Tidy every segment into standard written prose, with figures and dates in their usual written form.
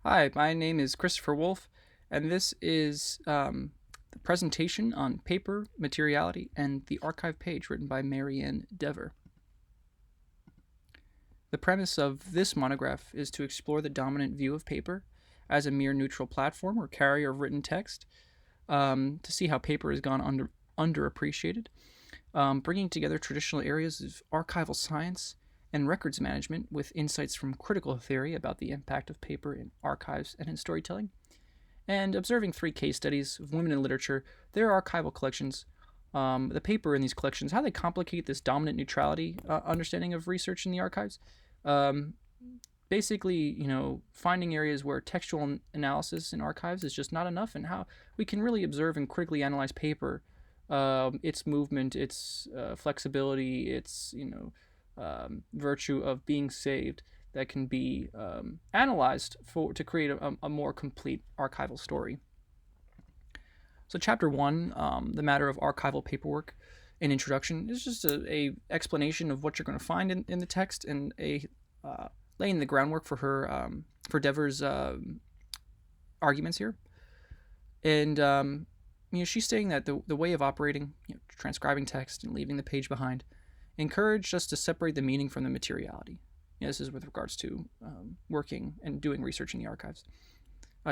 Hi, my name is Christopher Wolfe, and this is the presentation on paper, materiality, and the archive page written by Marianne Dever. The premise of this monograph is to explore the dominant view of paper as a mere neutral platform or carrier of written text, to see how paper has gone underappreciated, bringing together traditional areas of archival science and records management with insights from critical theory about the impact of paper in archives and in storytelling, and observing three case studies of women in literature, their archival collections, the paper in these collections, how they complicate this dominant neutrality understanding of research in the archives. Um, Basically, finding areas where textual analysis in archives is just not enough, and how we can really observe and critically analyze paper, its movement, its flexibility, its virtue of being saved that can be analyzed to create a more complete archival story. So, chapter one, the matter of archival paperwork, an introduction, is just a explanation of what you're going to find in the text, and a laying the groundwork for her for Dever's arguments here. And she's saying that the way of operating, transcribing text and leaving the page behind, encouraged us to separate the meaning from the materiality. This is with regards to working and doing research in the archives.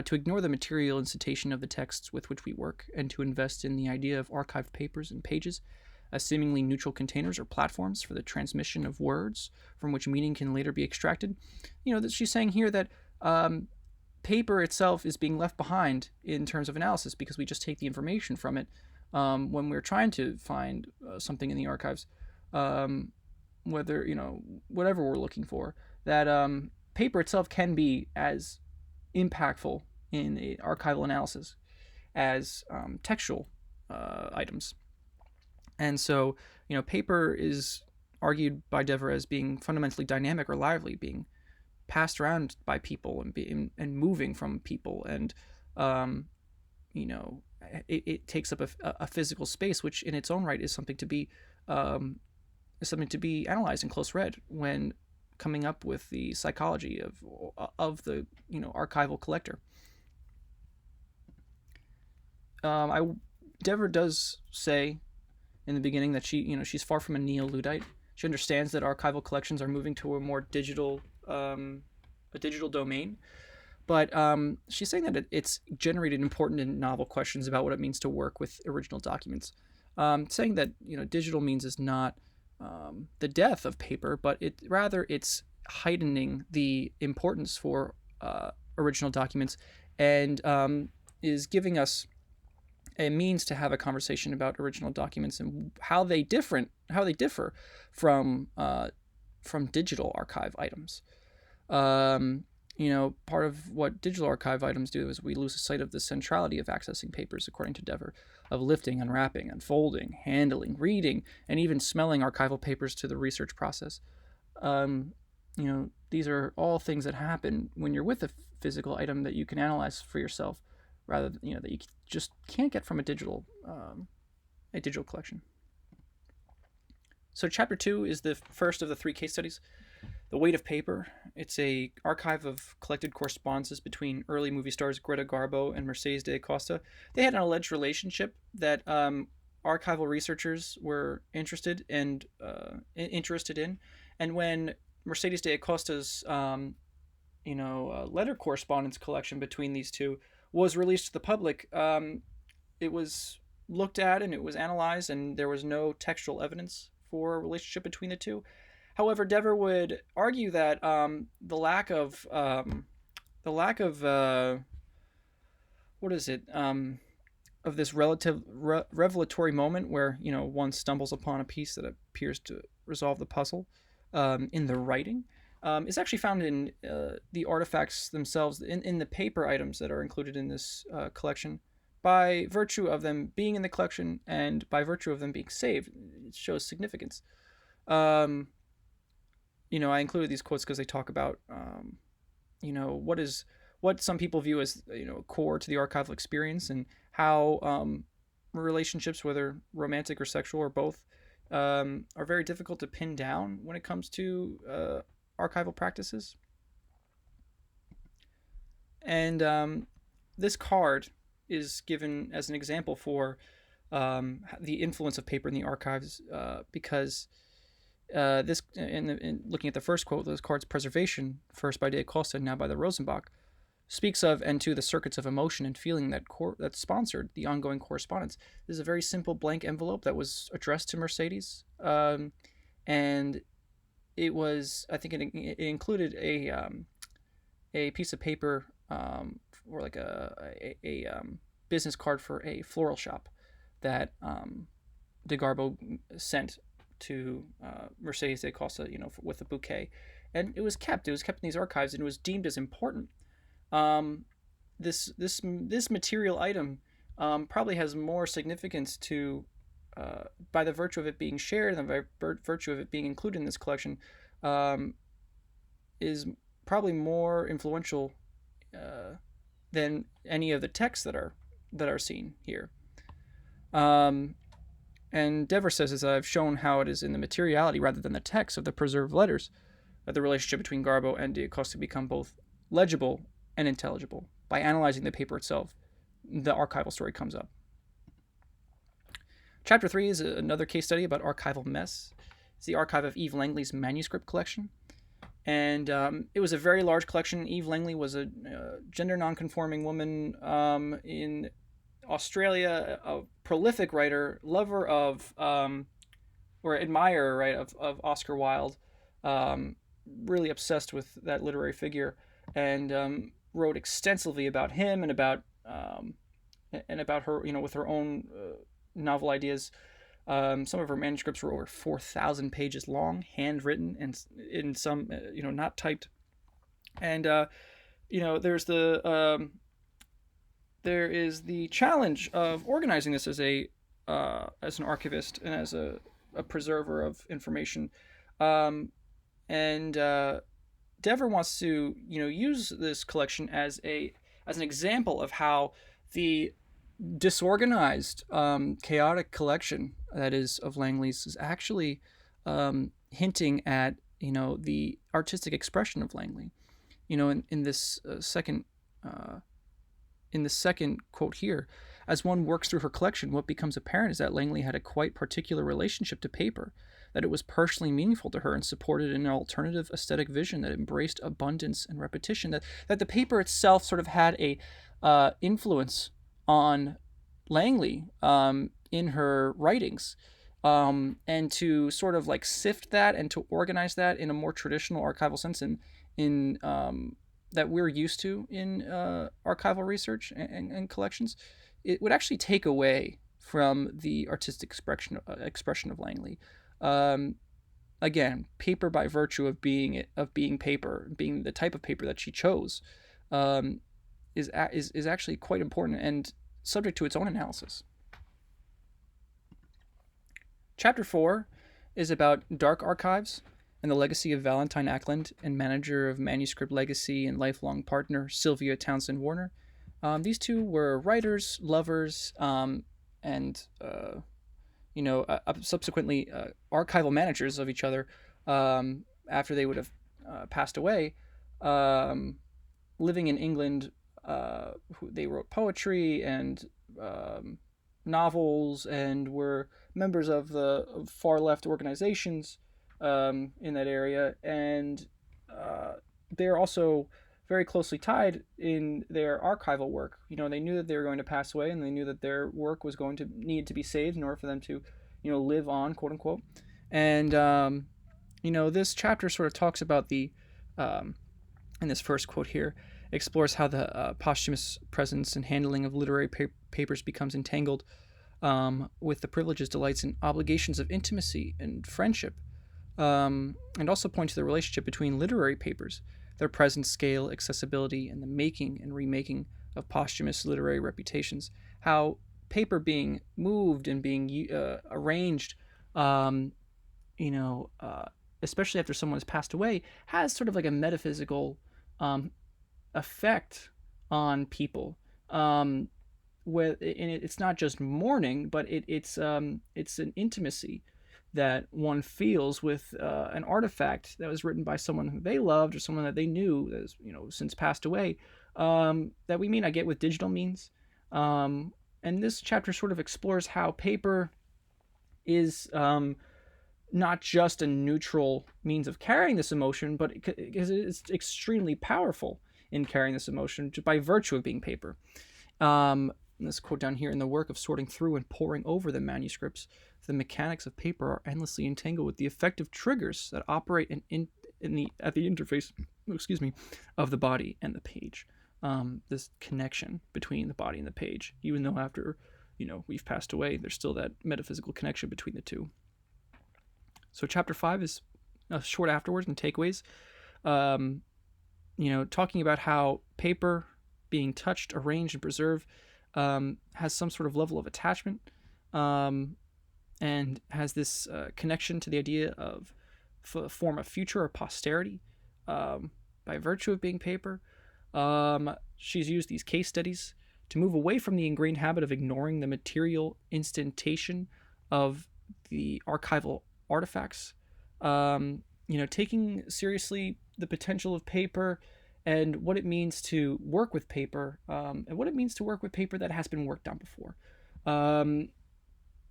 To ignore the material incitation of the texts with which we work, and to invest in the idea of archived papers and pages as seemingly neutral containers or platforms for the transmission of words from which meaning can later be extracted. That she's saying here that paper itself is being left behind in terms of analysis because we just take the information from it when we're trying to find something in the archives, whether, whatever we're looking for, that paper itself can be as impactful in a archival analysis as textual items. And so, paper is argued by Dever as being fundamentally dynamic or lively, being passed around by people and moving from people, and you know, it takes up a physical space, which in its own right is something to be analyzed and close read when coming up with the psychology of the archival collector. I Dever does say in the beginning that she's far from a neo-Luddite. She understands that archival collections are moving to a more digital domain, but she's saying that it's generated important and novel questions about what it means to work with original documents. Saying that digital means is not the death of paper, but it's heightening the importance for original documents, and is giving us a means to have a conversation about original documents and how they differ from digital archive items. Part of what digital archive items do is we lose sight of the centrality of accessing papers, according to Dever, of lifting, unwrapping, unfolding, handling, reading, and even smelling archival papers to the research process. These are all things that happen when you're with a physical item that you can analyze for yourself, rather than, that you just can't get from a digital collection. So chapter 2 is the first of the three case studies. The Weight of Paper. It's a archive of collected correspondences between early movie stars Greta Garbo and Mercedes de Acosta. They had an alleged relationship that archival researchers were interested in, and when Mercedes de Acosta's letter correspondence collection between these two was released to the public, it was looked at and it was analyzed, and there was no textual evidence for a relationship between the two. However, Dever would argue that the lack of what is it of this revelatory moment where one stumbles upon a piece that appears to resolve the puzzle in the writing is actually found in the artifacts themselves, in the paper items that are included in this collection, by virtue of them being in the collection and by virtue of them being saved. It shows significance. I included these quotes because they talk about, what some people view as, core to the archival experience, and how relationships, whether romantic or sexual or both, are very difficult to pin down when it comes to archival practices. And this card is given as an example for the influence of paper in the archives, because this, in looking at the first quote, this card's preservation, first by De Costa, now by the Rosenbach, speaks of and to the circuits of emotion and feeling that sponsored the ongoing correspondence. This is a very simple blank envelope that was addressed to Mercedes, and it was, I think it included a piece of paper, or like a business card for a floral shop that de Garbo sent to Mercedes de Costa, with a bouquet, and it was kept. It was kept in these archives, and it was deemed as important. This material item probably has more significance to, by the virtue of it being shared and by virtue of it being included in this collection, is probably more influential than any of the texts that are seen here. And Dever says, as I've shown how it is in the materiality rather than the text of the preserved letters that the relationship between Garbo and de Acosta become both legible and intelligible. By analyzing the paper itself, the archival story comes up. Chapter 3 is another case study about archival mess. It's the archive of Eve Langley's manuscript collection. And it was a very large collection. Eve Langley was a gender nonconforming woman in Australia, a prolific writer, lover of, or admirer, right, of Oscar Wilde, really obsessed with that literary figure, and wrote extensively about him and about her, with her own novel ideas. Some of her manuscripts were over 4,000 pages long, handwritten, and in some, not typed. And there is the challenge of organizing this as an archivist and as a preserver of information. And Dever wants to, use this collection as an example of how the disorganized, chaotic collection that is of Langley's is actually hinting at, the artistic expression of Langley. In this second quote here, as one works through her collection, what becomes apparent is that Langley had a quite particular relationship to paper, that it was personally meaningful to her and supported an alternative aesthetic vision that embraced abundance and repetition, that the paper itself sort of had a influence on Langley in her writings, and to sort of like sift that and to organize that in a more traditional archival sense in that we're used to in archival research and collections, it would actually take away from the artistic expression of Langley. Again, paper by virtue of being paper, being the type of paper that she chose, is actually quite important and subject to its own analysis. Chapter 4 is about dark archives and the legacy of Valentine Ackland and manager of Manuscript Legacy and lifelong partner Sylvia Townsend Warner. These two were writers, lovers, and subsequently archival managers of each other after they would have passed away. Living in England, they wrote poetry and novels and were members of the far left organizations in that area, and they're also very closely tied in their archival work. They knew that they were going to pass away, and they knew that their work was going to need to be saved in order for them to, live on, quote unquote. And this chapter sort of talks about the, in this first quote here, explores how the posthumous presence and handling of literary papers becomes entangled with the privileges, delights, and obligations of intimacy and friendship, and also point to the relationship between literary papers, their present scale, accessibility, and the making and remaking of posthumous literary reputations. How paper being moved and being arranged, especially after someone has passed away, has sort of like a metaphysical effect on people. It's not just mourning, but it's an intimacy that one feels with an artifact that was written by someone who they loved or someone that they knew that has since passed away. that we may not get with digital means. And this chapter sort of explores how paper is not just a neutral means of carrying this emotion, but because it's extremely powerful in carrying this emotion by virtue of being paper. This quote down here: in the work of sorting through and poring over the manuscripts, the mechanics of paper are endlessly entangled with the effective triggers that operate at the interface, of the body and the page. This connection between the body and the page, even though after we've passed away, there's still that metaphysical connection between the two. So chapter 5 is short afterwards and takeaways. Talking about how paper being touched, arranged, and preserved has some sort of level of attachment, and has this connection to the idea of a form of future or posterity by virtue of being paper. She's used these case studies to move away from the ingrained habit of ignoring the material instantation of the archival artifacts, taking seriously the potential of paper and what it means to work with paper, and what it means to work with paper that has been worked on before.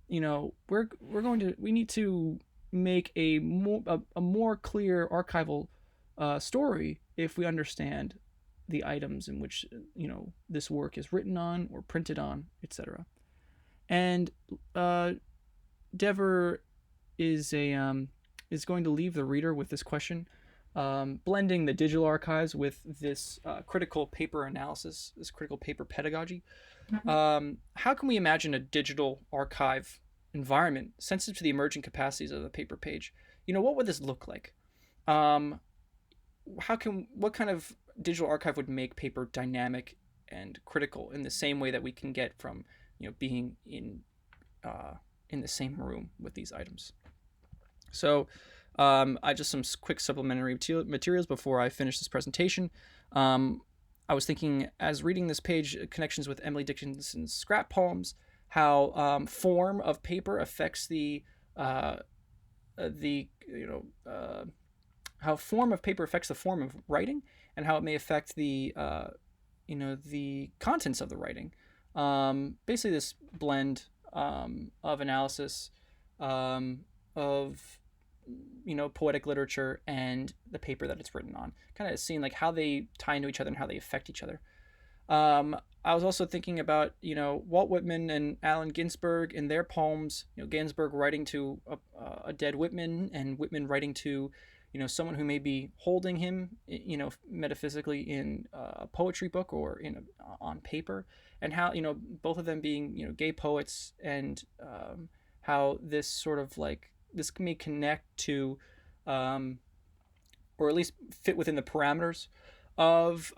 We need to make a more clear archival story if we understand the items in which this work is written on or printed on, etc. And Dever is going to leave the reader with this question, blending the digital archives with this critical paper analysis, this critical paper pedagogy. How can we imagine a digital archive environment sensitive to the emerging capacities of the paper page? What would this look like? What kind of digital archive would make paper dynamic and critical in the same way that we can get from being in the same room with these items? So I just some quick supplementary materials before I finish this presentation. I was thinking, as reading this page, connections with Emily Dickinson's scrap poems, how form of paper affects how form of paper affects the form of writing, and how it may affect the contents of the writing. Basically, this blend of analysis of poetic literature and the paper that it's written on, kind of seeing like how they tie into each other and how they affect each other. I was also thinking about Walt Whitman and Allen Ginsberg in their poems. Ginsberg writing to a dead Whitman, and Whitman writing to someone who may be holding him metaphysically in a poetry book or on paper, and how both of them being gay poets, and how this sort of like this may connect to or at least fit within the parameters of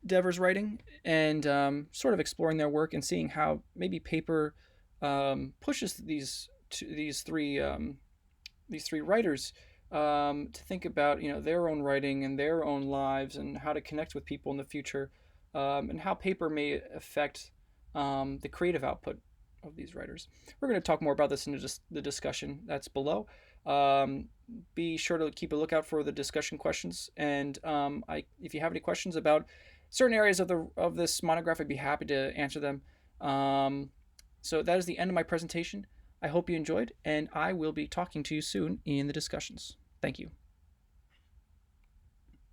Dever's writing, and sort of exploring their work and seeing how maybe paper pushes these three writers to think about their own writing and their own lives and how to connect with people in the future, and how paper may affect the creative output of these writers. We're going to talk more about this in the discussion that's below. Be sure to keep a lookout for the discussion questions, and if you have any questions about certain areas of this monograph, I'd be happy to answer them. So that is the end of my presentation. I hope you enjoyed, and I will be talking to you soon in the discussions. Thank you.